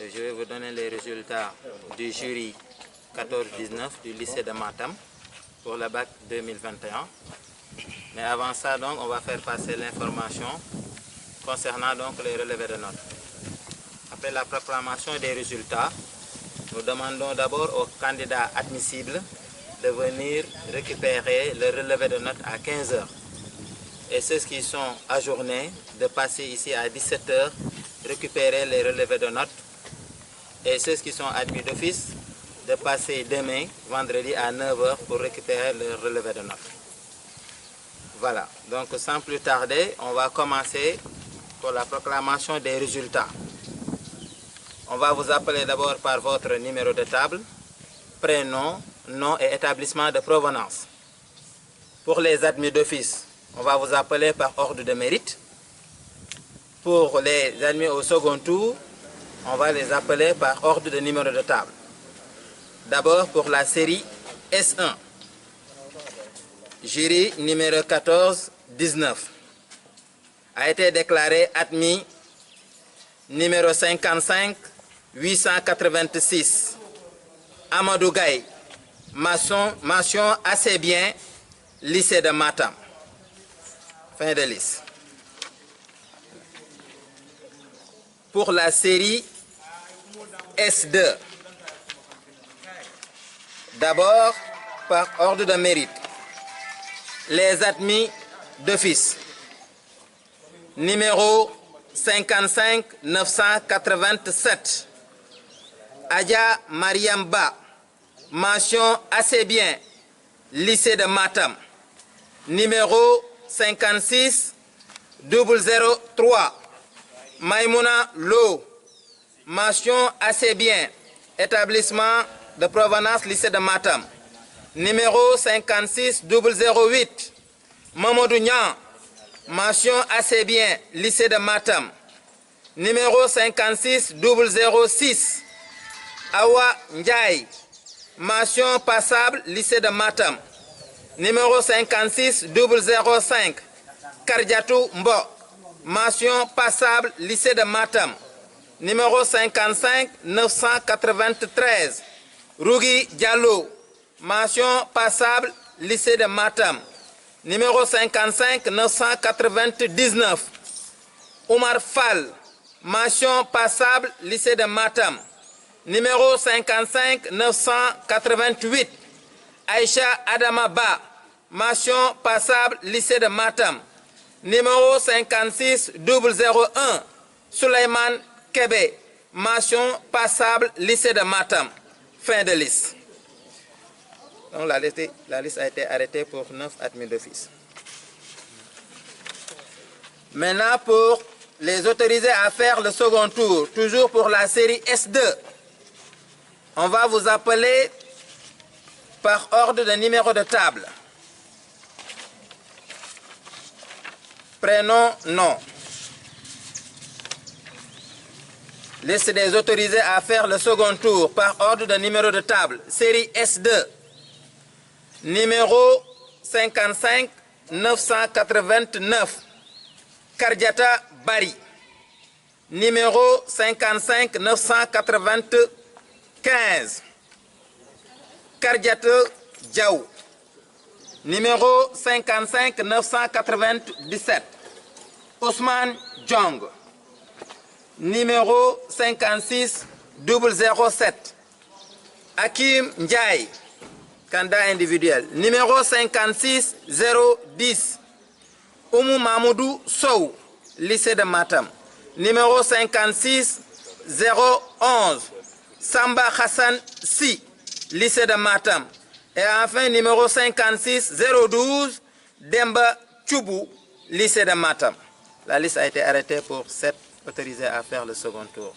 je vais vous donner les résultats du jury 14-19 du lycée de Matam pour le bac 2021. Mais avant ça, donc, on va faire passer l'information concernant donc les relevés de notes. Après la proclamation des résultats, nous demandons d'abord aux candidats admissibles de venir récupérer le relevé de notes à 15 h. Et ceux qui sont ajournés de passer ici à 17 h, récupérer les relevés de notes. Et ceux qui sont admis d'office de passer demain, vendredi à 9 h pour récupérer le relevé de notes. Voilà, donc sans plus tarder, on va commencer pour la proclamation des résultats. On va vous appeler d'abord par votre numéro de table, prénom, nom et établissement de provenance. Pour les admis d'office, on va vous appeler par ordre de mérite. Pour les admis au second tour, on va les appeler par ordre de numéro de table. D'abord pour la série S1. Jury numéro 14-19 a été déclaré admis numéro 55 886 Amadou Gaye, mention assez bien, lycée de Matam. Fin de liste. Pour la série S2, d'abord par ordre de mérite, les admis d'office. Numéro 55 987 Adja Mariamba, mention assez bien, lycée de Matam. Numéro 56 003 Maïmouna Lo, mention assez bien, établissement de provenance lycée de Matam. Numéro 56 008 Mamadou Nian, mention assez bien, lycée de Matam. Numéro 56 006 Awa Ndiaye, mention passable, lycée de Matam. Numéro 56 005 Kardiatou Mbo, mention passable, lycée de Matam. Numéro 55 993 Rougui Diallo, mention passable, lycée de Matam. Numéro 55 999 Oumar Fall, mention passable, lycée de Matam. Numéro 55 988 Aïcha Adamaba, mention passable, lycée de Matam. Numéro 56 001 Souleymane Kebe, mention passable, lycée de Matam. Fin de liste. Donc la liste a été arrêtée pour 9 admis d'office. Maintenant pour les autoriser à faire le second tour, toujours pour la série S2, on va vous appeler par ordre de numéro de table. Prénom, nom. Liste des autorisés à faire le second tour par ordre de numéro de table. Série S2. Numéro 55 989 Kardiata Bari. Numéro 55 995 Kardiata Diaw. Numéro 55 997 Ousmane Djong. Numéro 56 007 Hakim Ndiaye, candidat individuel. Numéro 56 010 Oumou Mamoudou Sow, lycée de Matam. Numéro 56 011 Samba Hassan Si, lycée de Matam. Et enfin, numéro 56 012 Demba Tchoubou, lycée de Matam. La liste a été arrêtée pour 7 autorisés à faire le second tour.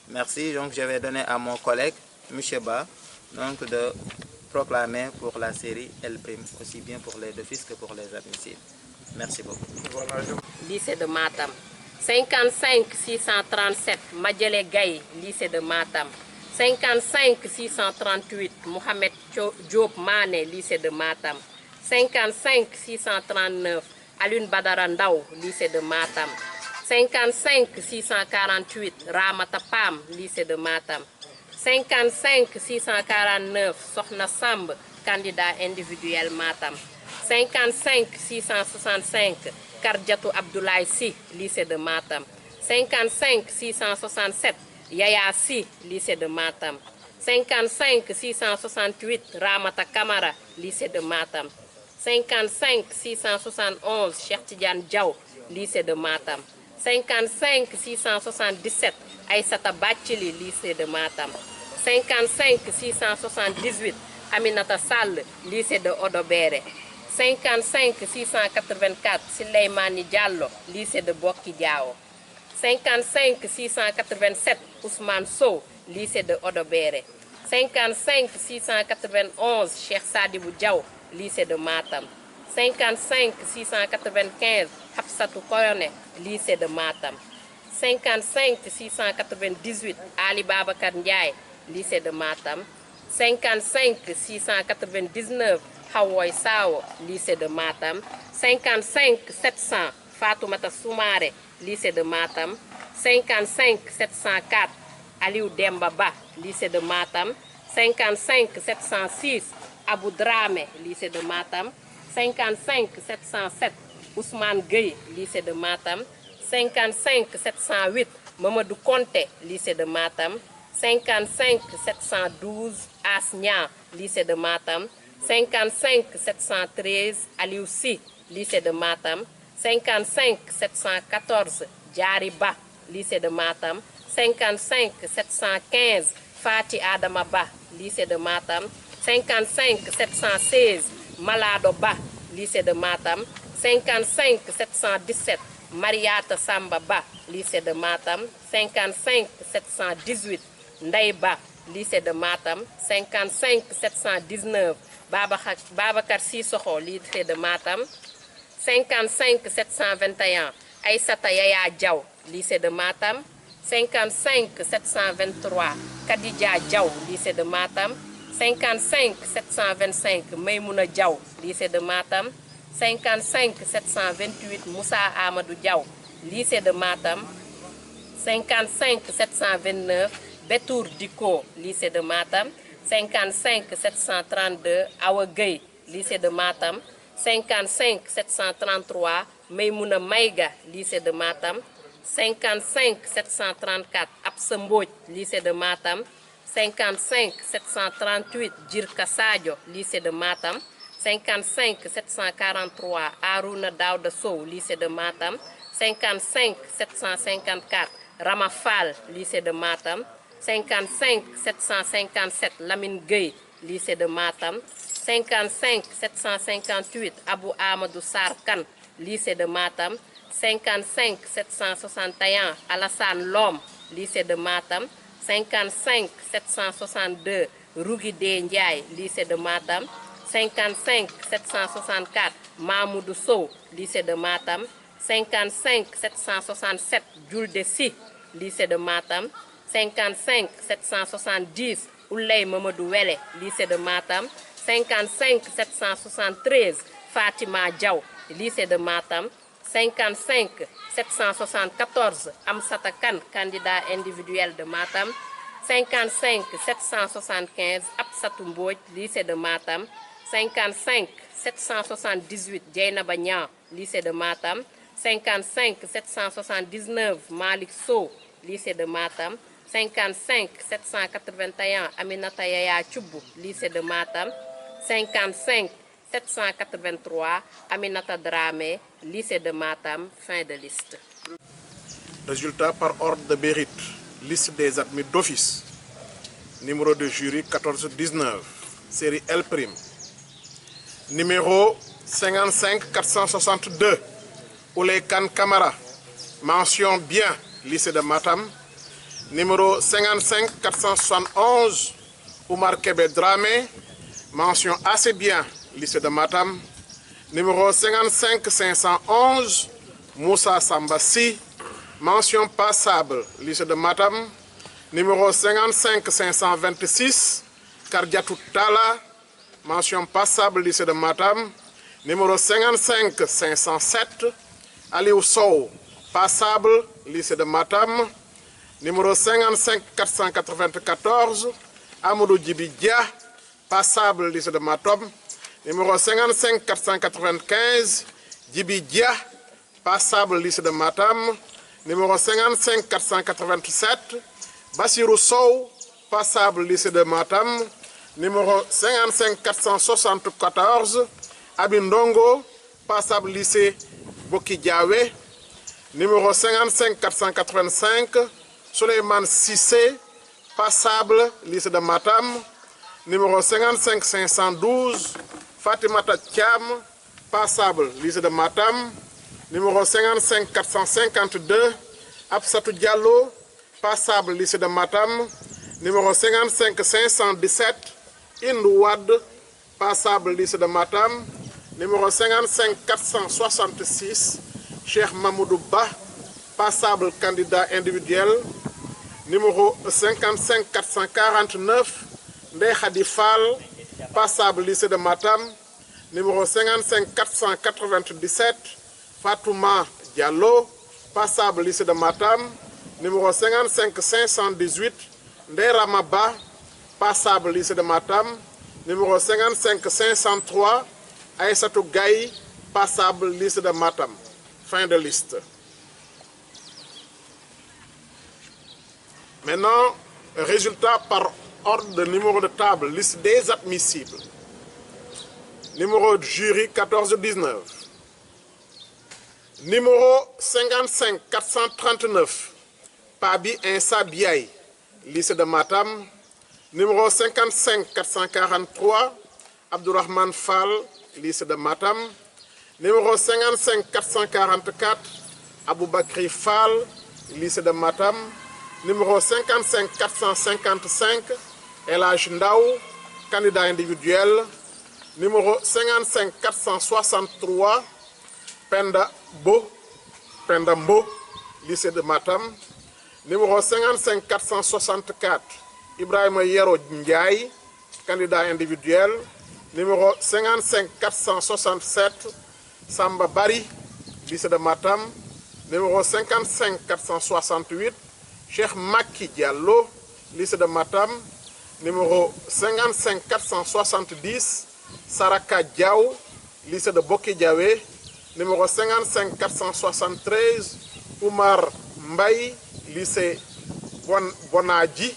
Merci. Donc, je vais donner à mon collègue, M. Ba, donc, de proclamer pour la série L', aussi bien pour les d'office que pour les admissibles. Merci beaucoup. Lycée de Matam. 55 637 Madjele Gaye, lycée de Matam. 55 638 Mohamed Diop Mané, lycée de Matam. 55 639 Alun Badara Ndaw, lycée de Matam. 55 648 Ramata Pam, lycée de Matam. 55 649 Sokhna Samb, candidat individuel Matam. 55 665 Kardiatou Abdoulaye Sy, lycée de Matam. 55 667 Yaya Sy, lycée de Matam. 55 668 Ramata Kamara, lycée de Matam. 55 671 Cheikh Tidiane Diaw, lycée de Matam. 55 677 Aïssata Bathily, lycée de Matam. 55 678 Aminata Sall, lycée de Odobéré. 55 684 Souleymane Diallo, lycée de Bokki Diao. 55 687 Ousmane Sow, lycée de Odobéré. 55 691 Cheikh Sadibou Diaw, lycée de Matam. 55 695 Hafsatou Koyone, lycée de Matam. 55 698 Ali Babacar Ndiaye, lycée de Matam. 55 699 Hawoy Sawo, lycée de Matam. 55 700 Fatoumata Soumaré, lycée de Matam. 55 704 Aliou Demba Ba, lycée de Matam. 55 706 Abou Dramé, lycée de Matam. 55 707 Ousmane Gueye, lycée de Matam. 55 708 Mamadou Konté, lycée de Matam. 55 712 Asnia, lycée de Matam. 55 713 Aliou Sy, lycée de Matam. 55 714 Diary Ba, lycée de Matam. 55 715 Fati Adama Ba, lycée de Matam. 55 716 Malado Ba, lycée de Matam. 55 717 Mariata Samba Ba, lycée de Matam. 55 718 Ndeye Ba, lycée de Matam. 55 719 Babacar Sissoko, lycée de Matam. 55 721 Aïssata Yaya Diaw, lycée de Matam. 55 723 Kadidja Diaw, lycée de Matam. 55 725 Maymouna Diaw, lycée de Matam. 55 728 Moussa Amadou Diaw, lycée de Matam. 55 729 Betour Diko, lycée de Matam. 55 732 Awa Gueye, lycée de Matam. 55 733 Maymouna Maïga, lycée de Matam. 55 734 Absa Mbodj, lycée de Matam. 55 738 Djirka Sadio, lycée de Matam. 55 743 Arouna Daouda Sow, lycée de Matam. 55 754 Rama Fall, lycée de Matam. 55 757 Lamine Gueye, lycée de Matam. 55 758 Abou Amadou Sarr Kane, lycée de Matam. 55 761 Alassane Lom, lycée de Matam. 55 762 Rougui Ndiaye, lycée de Matam. 55 764 Mamoudou Sow, lycée de Matam. 55 767 Djoulde Sy, lycée de Matam. 55 770 Ouley Mamadou Wele, lycée de Matam. 55 773 Fatima Diaw, lycée de Matam. 55 774 Amsata Kane, candidat individuel de Matam. 55 775 Absatou Mbodj, lycée de Matam. 55 778 Dieynaba Niang, lycée de Matam. 55 779 Malick Sow, lycée de Matam. 55 781 Aminata Yaya Thioub, lycée de Matam. 55 783 Aminata Dramé, lycée de Matam. Fin de liste. Résultat par ordre de mérite. Liste des admis d'office. Numéro de jury 1419. Série L'. Numéro 55 462. Ouley Kane Kamara. Mention bien, lycée de Matam. Numéro 55 471. Oumar Kébé Dramé. Mention assez bien, lycée de Matam. Numéro 55 511. Moussa Samba Sy. Mention passable, lycée de Matam. Numéro 55 526. Kardiatou Tala. Mention passable, lycée de Matam. Numéro 55 507. Aliou Sow. passable, lycée de Matam. Numéro 55 494, Amadou Djibidia, passable, lycée de Matam. Numéro 55 495, Djibidia, passable, lycée de Matam. Numéro 55 487, Bassirou Sow, passable, lycée de Matam. Numéro 55 474, Abindongo, passable, lycée Boki-Diawé. Numéro 55 485, Souleymane Sissé, passable, lycée de Matam. Numéro 55 512, Fatimata Thiam, passable, lycée de Matam. Numéro 55 452, Absatou Diallo, passable, lycée de Matam. Numéro 55 517, Indouad, passable, lycée de Matam. Numéro 55 466, Cheikh Mamoudou Ba, passable, candidat individuel. Numéro 55 449, Ndeye Khady Fall, passable, lycée de Matam. Numéro 55 497, Fatouma Diallo, passable, lycée de Matam. Numéro 55 518, Ndeye Ramaba, passable, lycée de Matam. Numéro 55 503, Aïssatou Gaye, passable, lycée de Matam. Fin de liste. Maintenant, résultat par ordre de numéro de table, liste des admissibles. Numéro de jury 14-19. Numéro 55 439, Pabi Insa Biaye, lycée de Matam. Numéro 55 443, Abdourahmane Fall, lycée de Matam. Numéro 55 444, Aboubakri Fall, lycée de Matam. Numéro 55 455, El Hadj Ndaw, candidat individuel. Numéro 55 463, Penda Mbo, lycée de Matam. Numéro 55 464, Ibrahima Yero Ndiaye, candidat individuel. Numéro 55 467, Samba Bari, lycée de Matam. Numéro 55 468, Cheikh Maki Diallo, lycée de Matam. Numéro 55 470, Saraka Diaw, lycée de Boki-Diawé. Numéro 55 473, Oumar Mbaye, lycée Boynadji.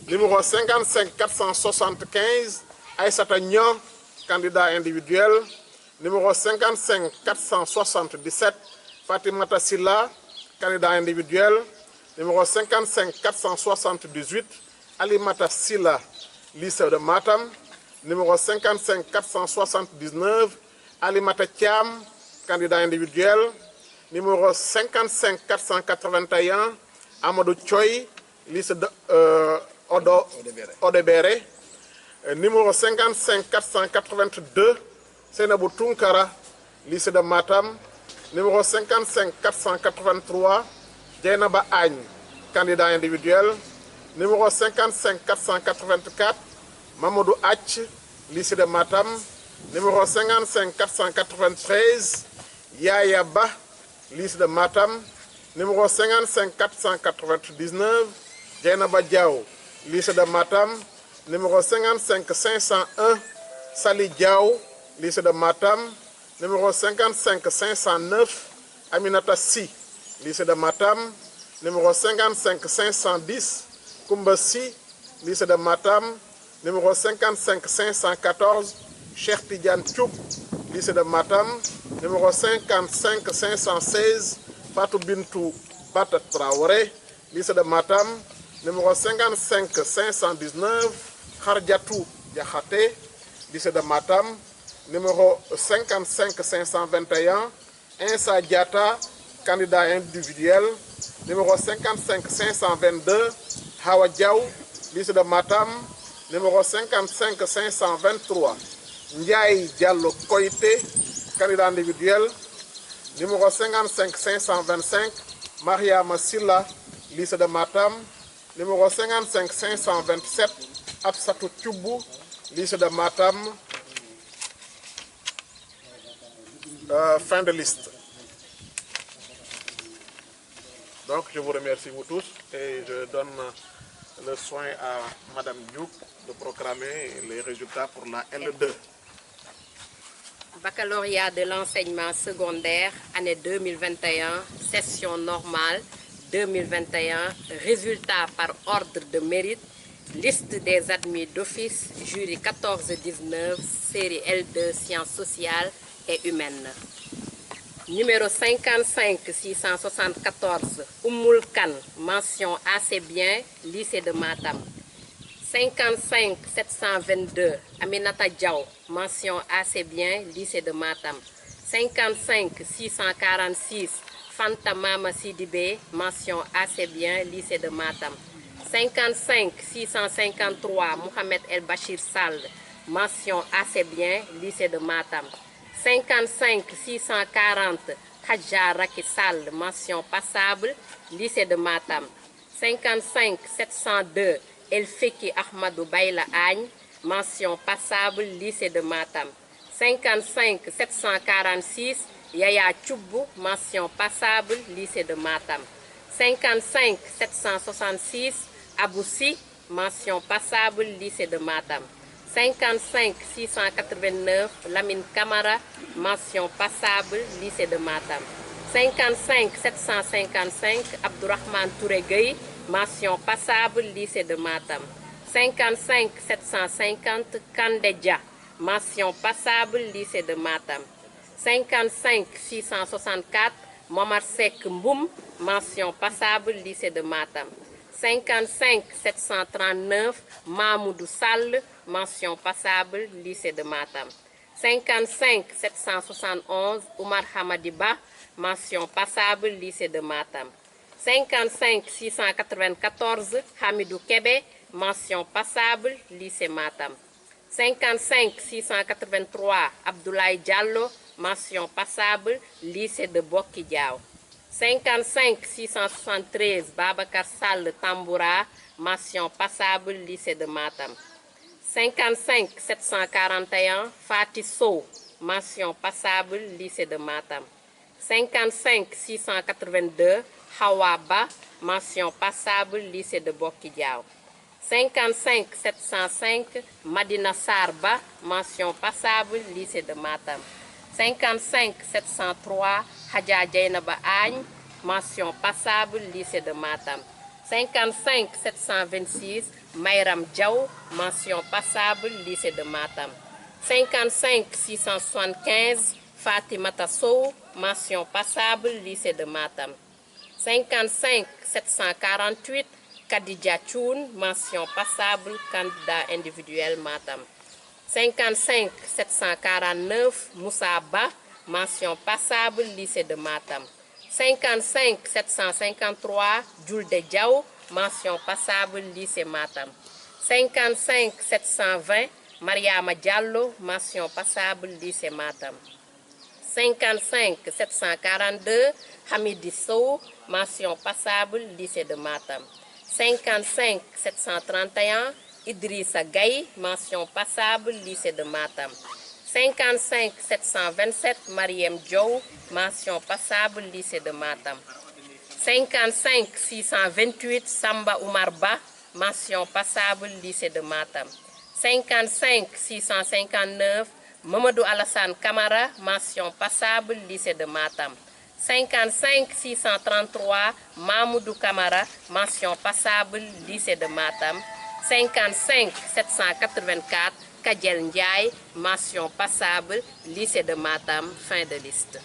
Numéro 55 475, Aïssata Niang, candidat individuel. Numéro 55 477, Fatimata Silla, candidat individuel. Numéro 55 478, Alimata Silla, lycée de Matam. Numéro 55 479, Alimata Thiam, candidat individuel. Numéro 55 481, Amadou Choy, lycée de Odebere. Numéro 55 482, Senabou Tunkara, lycée de Matam. Numéro 55 483, Djenaba Agne, candidat individuel. Numéro 55 484, Mamadou H, lycée de Matam. Numéro 55 493, Yaya Ba, lycée de Matam. Numéro 55 499, Djenaba Diaw, lycée de Matam. Numéro 55 501, Sali Diaw, lycée de Matam. Numéro 55 509, Aminata Si, lycée de Matam. Numéro 55 510, Koumba Si, lycée de Matam. Numéro 55 514, Cheikh Tidiane Thioub, lycée de Matam. Numéro 55 516, Fatou Bintou Bata Traoré, lycée de Matam. Numéro 55 519, Khardjatou Diakhaté, lycée de Matam. Numéro 55 521, Insa Diata, candidat individuel. Numéro 55 522, Hawa Diaw, lycée de Matam. Numéro 55 523, Ndiaye Diallo Koité, candidat individuel. Numéro 55 525, Mariama Silla, lycée de Matam. Numéro 55 527, Absatou Thioubou, lycée de Matam. Fin de liste. Donc je vous remercie vous tous et je donne le soin à Madame Diouk de proclamer les résultats pour la L2. Baccalauréat de l'enseignement secondaire, année 2021, session normale 2021, résultats par ordre de mérite, liste des admis d'office, jury 14-19, série L2, sciences sociales et humaines. Numéro 55 674, Oumoul Khan, mention assez bien, lycée de Matam. 55 722, Aminata Diaw, mention assez bien, lycée de Matam. 55 646, Fanta Mama Sidibé, mention assez bien, lycée de Matam. 55 653, Mohamed El Bachir Sall, mention assez bien, lycée de Matam. 55 640, Hadja Raki Sall, mention passable, lycée de Matam. 55 702, El Feki Ahmadou Bayla Agne, mention passable, lycée de Matam. 55 746, Yaya Tchoubou, mention passable, lycée de Matam. 55 766, Aboussi, mention passable, lycée de Matam. 55 689, Lamine Camara, mention passable, lycée de Matam. 55 755, Abdourahmane Touré Gueye, mention passable, lycée de Matam. 55 750, Kandedja, mention passable, lycée de Matam. 55 664, Momar Sek Mboum, mention passable, lycée de Matam. 55 739, Mahmoudou Sall, mention passable, lycée de Matam. 55 771, Oumar Hamadiba, mention passable, lycée de Matam. 55 694, Hamidou Kebe, mention passable, lycée Matam. 55 683, Abdoulaye Diallo, mention passable, lycée de Bokki Diaw. 55 673, Babacar Sall Tamboura, mention passable, lycée de Matam. 55 741, Fatih Sow, mention passable, lycée de Matam. 55 682, Hawa Ba, mention passable, lycée de Bokki Diaw. 55 705, Madina Sarba, mention passable, lycée de Matam. 55 703, Hadja Djeynaba Agne, mention passable, lycée de Matam. 55 726, Mayram Diaw, mention passable, lycée de Matam. 55 675, Fatimata Sow, mention passable, lycée de Matam. 55 748, Kadidja Tchoun, mention passable, candidat individuel Matam. 55 749, Moussa Ba, mention passable, lycée de Matam. 55 753, Djoulde Diaw, mention passable, lycée Matam. 55 720, Mariama Diallo, mention passable, lycée Matam. 55 742, Hamidi Sow, mention passable, lycée de Matam. 55 731, Idrissa Gaye, mention passable, lycée de Matam. 55 727, Mariem Diow, mention passable, lycée de Matam. 55 628, Samba Oumar Ba, mention passable, lycée de Matam. 55 659, Mamadou Alassane Camara, mention passable, lycée de Matam. 55 633, Mahmoudou Camara, mention passable, lycée de Matam. 55 784, Kadiel Ndiaye, mention passable, lycée de Matam, fin de liste.